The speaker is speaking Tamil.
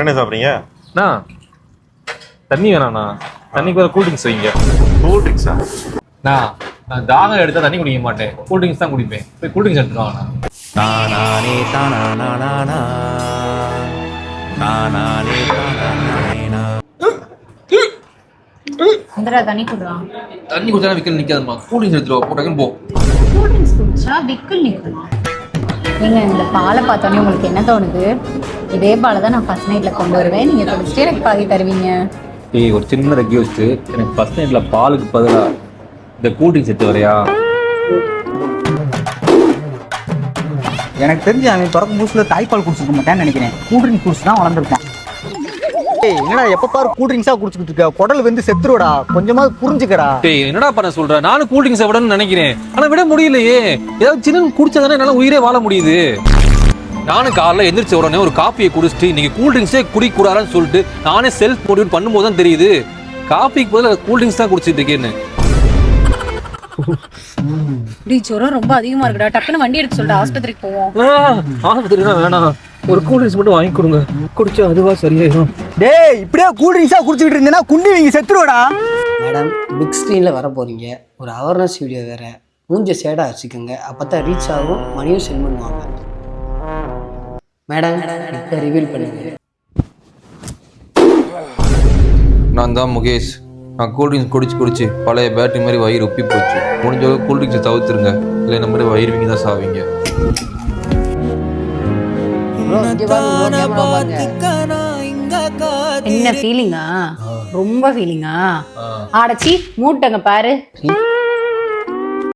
என்ன சாப்பிட்றீங்க? அண்ணா தண்ணி வேணாண்ணா, தண்ணிக்கு வேற கூல் ட்ரிங்க்ஸ் வைங்க. கூல் ட்ரிங்க்ஸா? நான் தாகம் எடுத்தா தண்ணி குடிக்க மாட்டேன், கூல் ட்ரிங்க்ஸ் தான் குடிப்பேன். போய் கூல் ட்ரிங்க்ஸ் எடுத்துட்டு வாங்கண்ணா. தண்ணி குடுறான். தண்ணி குடிச்சா விக்கல் நிக்காதுமா, கூல் ட்ரிங்க்ஸ் எடுத்துட்டு வா. போட்டாங்க போ. கூல் ட்ரிங்க்ஸ் குடிச்சா விக்கல் நிக்குமா? நீங்க இந்த பாலை பார்த்தோன்னே உங்களுக்கு என்ன தோணுது? இதே பாலை தான் நான் ஃபர்ஸ்ட் நைட்ல கொண்டு வருவேன், நீங்க குடிச்சிட்டு எனக்கு பாதி தருவீங்க. ஏய், ஒரு சின்ன ரெக்வெஸ்ட், எனக்கு ஃபர்ஸ்ட் நைட்ல பாலுக்கு பதிலா இந்த கூல் ட்ரிங்க்ஸ் எடுத்து வரையா? எனக்கு தெரிஞ்சு அவன் பிறக்கும் புதுசுல தாய்ப்பால் குடிச்சிருக்க மாட்டேன்னு நினைக்கிறேன். கூல் ட்ரிங்க்ஸ் குடிச்சு தான் வளர்ந்துருக்கேன். ஏய், என்னடா எப்ப பாரு கூல் ட்ரிங்க்ஸா குடிச்சிட்டு இருக்க? குடல் வந்து செத்துருடா, கொஞ்சமாவது புரிஞ்சுக்கடா. டேய், என்னடா பண்ண சொல்ற? நானும் கூல் ட்ரிங்க்ஸ் விடணும்னு நினைக்கிறேன், ஆனா விட முடியலையே. ஏதாவது சின்ன குடிச்சாதானே என்னால உயிரே வாழ முடியுது. நானும் காலைல எந்திரிச்ச உடனே ஒரு காப்பியை குடிச்சிட்டு இன்னைக்கு கூல் ட்ரிங்க்ஸே குடிக்கூடாதுன்னு சொல்லிட்டு நானே செல்ஃப் மோட்டிவேட் பண்ணும்போது தான் தெரியுது காப்பிக்கு பதிலாக கூல் ட்ரிங்க்ஸ் தான் குடிச்சிட்டு இருக்கேன்னு. ஜுரம் ரொம்ப அதிகமா இருக்குடா, டக்குன்னு வண்டி எடுக்க சொல்லிட்டு ஆஸ்பத்திரிக்கு போவோம். ஆஸ்பத்திரினா வேணாம், ஒரு கூல் ட்ரிங்க்ஸ் மட்டும் வாங்கி கொடுங்க, குடிச்சா அதுவா சரியாயிடும். டேய், இப்படியே கூல் ட்ரிங்க்ஸா குடிச்சிட்டு இருந்தேன்னா குண்டி வீங்க செத்துருடா. மேடம், பிக் ஸ்க்ரீனில் வர போகிறீங்க, ஒரு அவேர்னஸ் வீடியோ வேறு, மூஞ்ச சேடாக வச்சுக்கோங்க, அப்போ தான் ரீச் ஆகும், மணியும் சென்ட் பண்ணுவாங்க. மேடம், இப்போ ரிவீல் பண்ணுங்க. நான் தான் முகேஷ். நான் கூல்ட்ரிங்க்ஸ் குடிச்சு பழைய பேட்டரி மாதிரி வயிறு உப்பி போச்சு. முடிஞ்ச அளவுக்கு கூல்ட்ரிங்க்ஸை தவிர்த்துருங்க, இல்லை இந்த மாதிரி வயிறு வீங்கி தான் சாவீங்க. என்ன ஃபீலிங்கா? ரொம்ப ஃபீலிங்கா? ஆடச்சி மூட்டங்க பாரு.